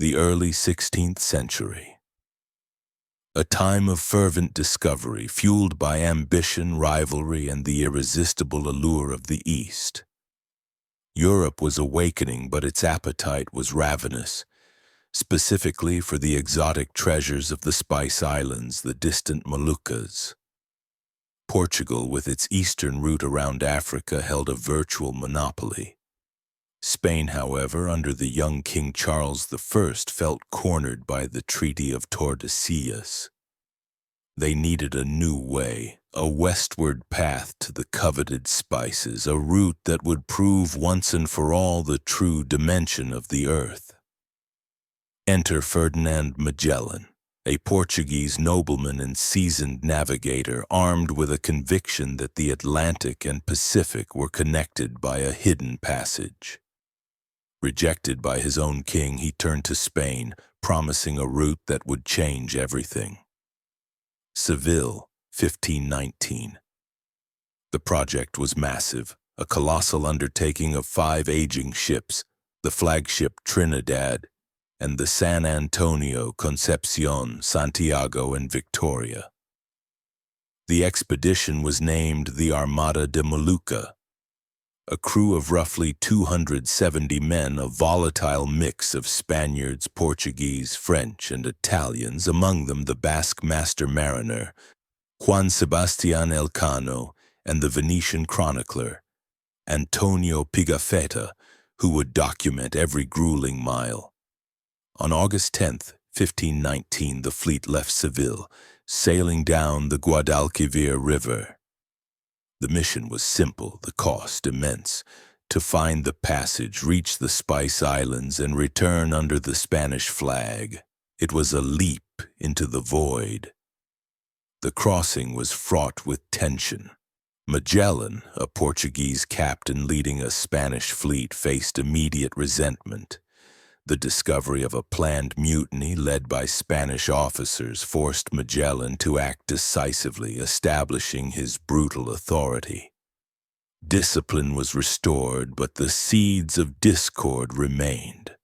The early 16th century. A time of fervent discovery, fueled by ambition, rivalry, and the irresistible allure of the East. Europe was awakening, but its appetite was ravenous, specifically for the exotic treasures of the Spice Islands, the distant Moluccas. Portugal, with its eastern route around Africa, held a virtual monopoly. Spain, however, under the young King Charles I, felt cornered by the Treaty of Tordesillas. They needed a new way, a westward path to the coveted spices, a route that would prove once and for all the true dimension of the earth. Enter Ferdinand Magellan, a Portuguese nobleman and seasoned navigator, armed with a conviction that the Atlantic and Pacific were connected by a hidden passage. Rejected by his own king, he turned to Spain, promising a route that would change everything. Seville, 1519. The project was massive, a colossal undertaking of 5 aging ships, the flagship Trinidad, and the San Antonio, Concepcion, Santiago, and Victoria. The expedition was named the Armada de Molucca, a crew of roughly 270 men, a volatile mix of Spaniards, Portuguese, French, and Italians, among them the Basque master mariner, Juan Sebastián Elcano, and the Venetian chronicler, Antonio Pigafetta, who would document every grueling mile. On August 10, 1519, the fleet left Seville, sailing down the Guadalquivir River. The mission was simple, the cost immense: to find the passage, reach the Spice Islands, and return under the Spanish flag. It was a leap into the void. The crossing was fraught with tension. Magellan, a Portuguese captain leading a Spanish fleet, faced immediate resentment. The discovery of a planned mutiny led by Spanish officers forced Magellan to act decisively, establishing his brutal authority. Discipline was restored, but the seeds of discord remained.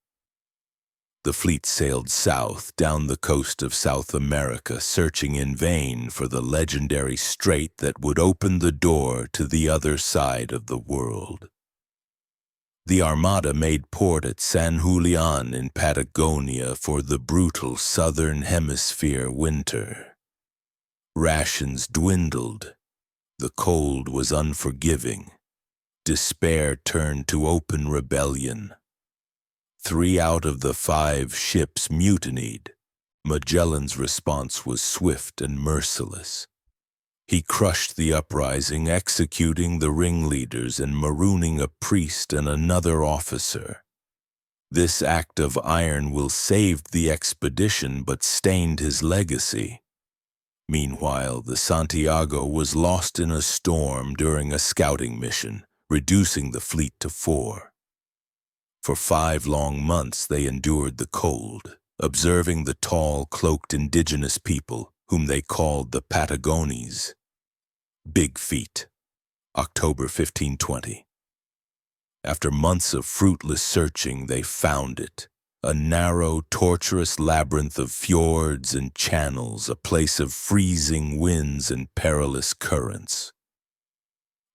The fleet sailed south, down the coast of South America, searching in vain for the legendary strait that would open the door to the other side of the world. The Armada made port at San Julián in Patagonia for the brutal southern hemisphere winter. Rations dwindled. The cold was unforgiving. Despair turned to open rebellion. 3 out of the 5 ships mutinied. Magellan's response was swift and merciless. He crushed the uprising, executing the ringleaders and marooning a priest and another officer. This act of iron will saved the expedition but stained his legacy. Meanwhile, the Santiago was lost in a storm during a scouting mission, reducing the fleet to 4. For 5 long months they endured the cold, observing the tall, cloaked indigenous people, whom they called the Patagones. Big Feet, October 1520. After months of fruitless searching, they found it, a narrow, tortuous labyrinth of fjords and channels, a place of freezing winds and perilous currents.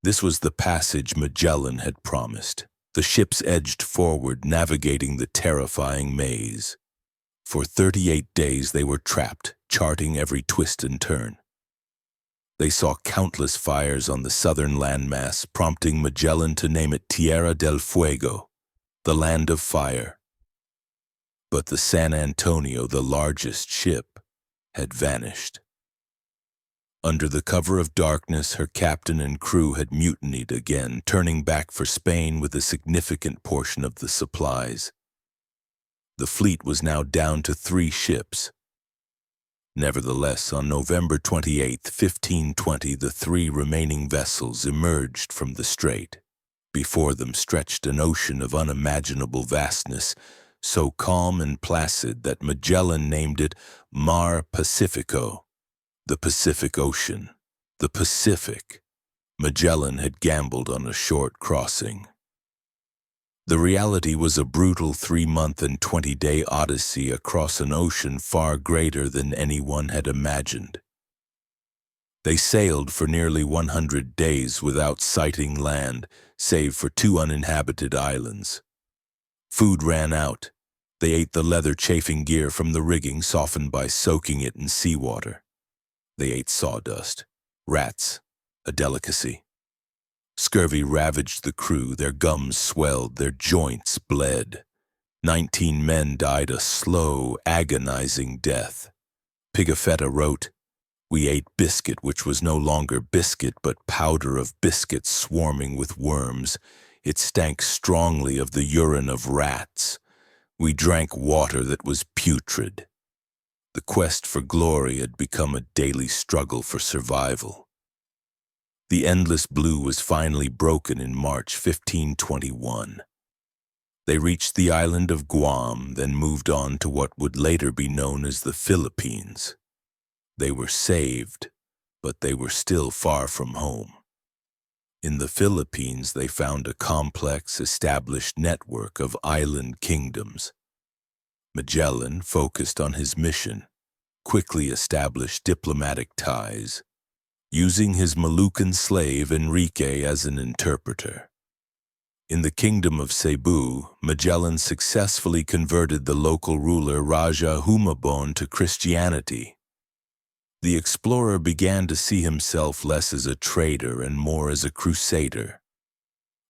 This was the passage Magellan had promised. The ships edged forward, navigating the terrifying maze. For 38 days they were trapped, charting every twist and turn. They saw countless fires on the southern landmass, prompting Magellan to name it Tierra del Fuego, the land of fire. But the San Antonio, the largest ship, had vanished. Under the cover of darkness, her captain and crew had mutinied again, turning back for Spain with a significant portion of the supplies. The fleet was now down to 3 ships. Nevertheless, on November 28, 1520, the 3 remaining vessels emerged from the strait. Before them stretched an ocean of unimaginable vastness, so calm and placid that Magellan named it Mar Pacifico, the Pacific Ocean. The Pacific. Magellan had gambled on a short crossing. The reality was a brutal 3-month and 20-day odyssey across an ocean far greater than anyone had imagined. They sailed for nearly 100 days without sighting land, save for 2 uninhabited islands. Food ran out. They ate the leather chafing gear from the rigging softened by soaking it in seawater. They ate sawdust, rats, a delicacy. Scurvy ravaged the crew, their gums swelled, their joints bled. 19 men died a slow, agonizing death. Pigafetta wrote, "We ate biscuit which was no longer biscuit but powder of biscuits swarming with worms. It stank strongly of the urine of rats. We drank water that was putrid." The quest for glory had become a daily struggle for survival. The endless blue was finally broken in March 1521. They reached the island of Guam, then moved on to what would later be known as the Philippines. They were saved, but they were still far from home. In the Philippines, they found a complex, established network of island kingdoms. Magellan, focused on his mission, quickly established diplomatic ties, using his Moluccan slave Enrique as an interpreter. In the kingdom of Cebu, Magellan successfully converted the local ruler Raja Humabon to Christianity. The explorer began to see himself less as a trader and more as a crusader,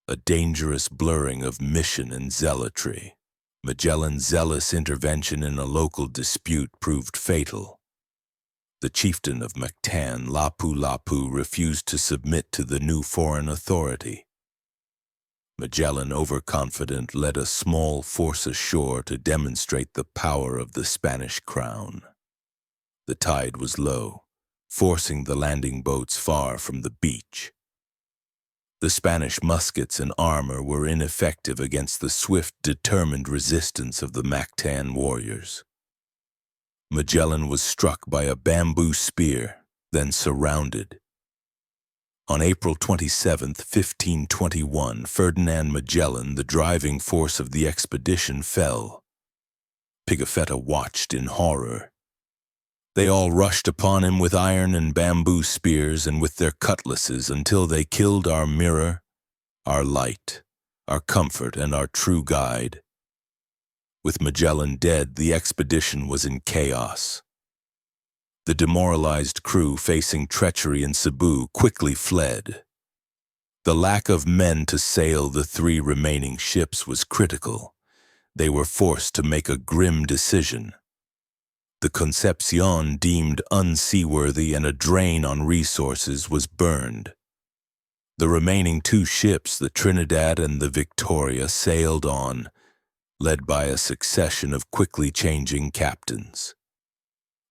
a dangerous blurring of mission and zealotry. Magellan's zealous intervention in a local dispute proved fatal. The chieftain of Mactan, Lapu-Lapu, refused to submit to the new foreign authority. Magellan, overconfident, led a small force ashore to demonstrate the power of the Spanish crown. The tide was low, forcing the landing boats far from the beach. The Spanish muskets and armor were ineffective against the swift, determined resistance of the Mactan warriors. Magellan was struck by a bamboo spear, then surrounded. On April 27, 1521, Ferdinand Magellan, the driving force of the expedition, fell. Pigafetta watched in horror. They all rushed upon him with iron and bamboo spears and with their cutlasses until they killed our mirror, our light, our comfort, and our true guide. With Magellan dead, the expedition was in chaos. The demoralized crew, facing treachery in Cebu, quickly fled. The lack of men to sail the 3 remaining ships was critical. They were forced to make a grim decision. The Concepcion, deemed unseaworthy and a drain on resources, was burned. The remaining 2 ships, the Trinidad and the Victoria, sailed on, led by a succession of quickly changing captains.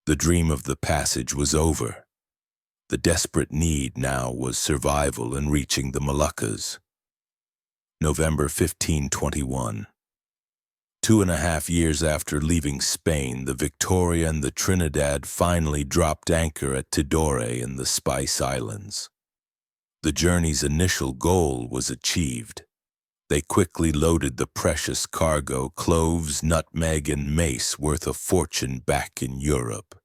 The dream of the passage was over. The desperate need now was survival and reaching the Moluccas. November 1521. 2.5 years after leaving Spain, the Victoria and the Trinidad finally dropped anchor at Tidore in the Spice Islands. The journey's initial goal was achieved. They quickly loaded the precious cargo, cloves, nutmeg, and mace worth a fortune, back in Europe.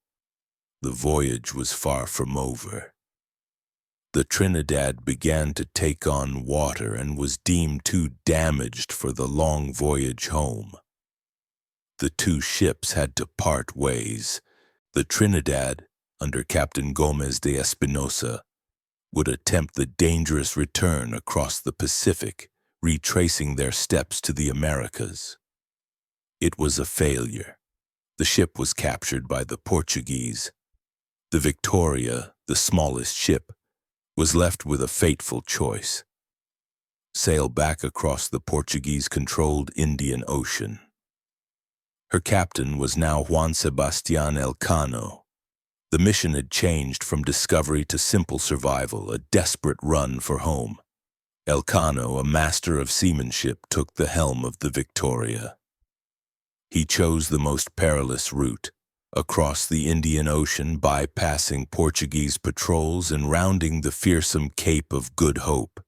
The voyage was far from over. The Trinidad began to take on water and was deemed too damaged for the long voyage home. The 2 ships had to part ways. The Trinidad, under Captain Gomez de Espinosa, would attempt the dangerous return across the Pacific, retracing their steps to the Americas. It was a failure. The ship was captured by the Portuguese. The Victoria, the smallest ship, was left with a fateful choice: sail back across the Portuguese-controlled Indian Ocean. Her captain was now Juan Sebastián Elcano. The mission had changed from discovery to simple survival, a desperate run for home. Elcano, a master of seamanship, took the helm of the Victoria. He chose the most perilous route, across the Indian Ocean, bypassing Portuguese patrols and rounding the fearsome Cape of Good Hope.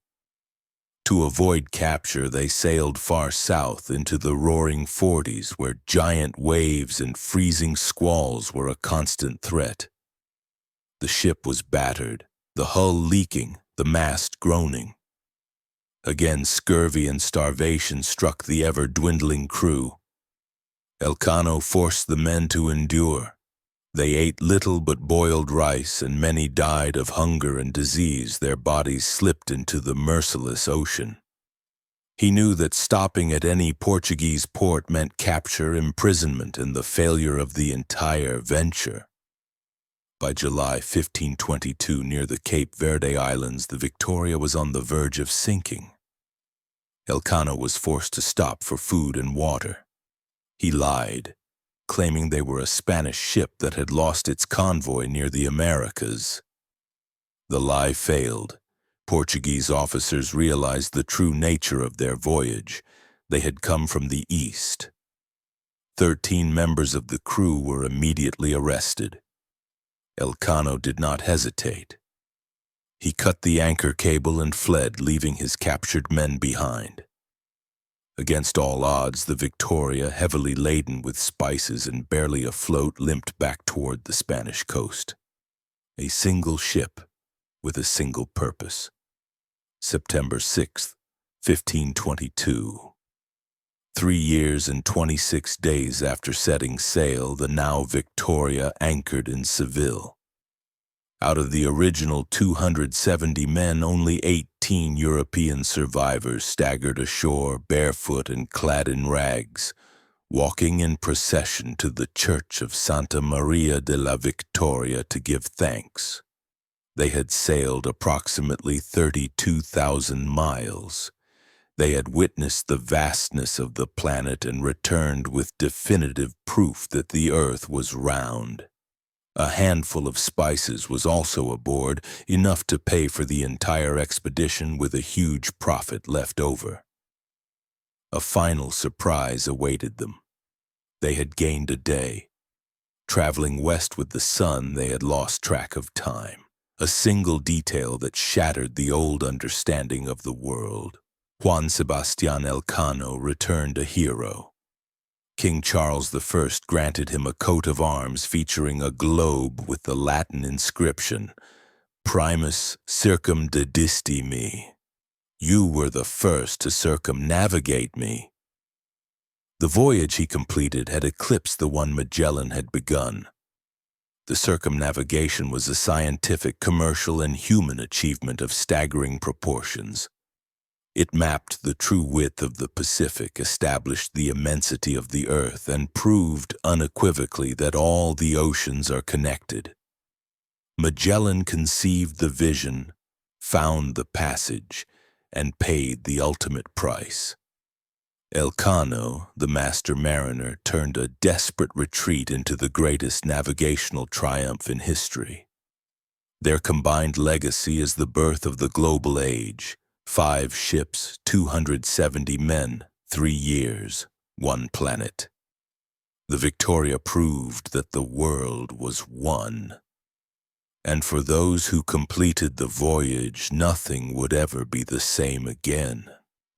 To avoid capture, they sailed far south into the roaring forties, where giant waves and freezing squalls were a constant threat. The ship was battered, the hull leaking, the mast groaning. Again, scurvy and starvation struck the ever-dwindling crew. Elcano forced the men to endure. They ate little but boiled rice, and many died of hunger and disease. Their bodies slipped into the merciless ocean. He knew that stopping at any Portuguese port meant capture, imprisonment, and the failure of the entire venture. By July 1522, near the Cape Verde Islands, the Victoria was on the verge of sinking. Elcano was forced to stop for food and water. He lied, claiming they were a Spanish ship that had lost its convoy near the Americas. The lie failed. Portuguese officers realized the true nature of their voyage. They had come from the east. 13 members of the crew were immediately arrested. Elcano did not hesitate. He cut the anchor cable and fled, leaving his captured men behind. Against all odds, the Victoria, heavily laden with spices and barely afloat, limped back toward the Spanish coast. A single ship with a single purpose. September 6th, 1522. 3 years and 26 days after setting sail, the Nao Victoria anchored in Seville. Out of the original 270 men, only 18 European survivors staggered ashore, barefoot and clad in rags, walking in procession to the church of Santa Maria de la Victoria to give thanks. They had sailed approximately 32,000 miles. They had witnessed the vastness of the planet and returned with definitive proof that the Earth was round. A handful of spices was also aboard, enough to pay for the entire expedition with a huge profit left over. A final surprise awaited them. They had gained a day. Traveling west with the sun, they had lost track of time, a single detail that shattered the old understanding of the world. Juan Sebastián Elcano returned a hero. King Charles I granted him a coat of arms featuring a globe with the Latin inscription, Primus circumdedisти me. You were the first to circumnavigate me. The voyage he completed had eclipsed the one Magellan had begun. The circumnavigation was a scientific, commercial, and human achievement of staggering proportions. It mapped the true width of the Pacific, established the immensity of the Earth, and proved unequivocally that all the oceans are connected. Magellan conceived the vision, found the passage, and paid the ultimate price. Elcano, the master mariner, turned a desperate retreat into the greatest navigational triumph in history. Their combined legacy is the birth of the global age. 5 ships, 270 men, 3 years, 1 planet. The Victoria proved that the world was one. And for those who completed the voyage, nothing would ever be the same again.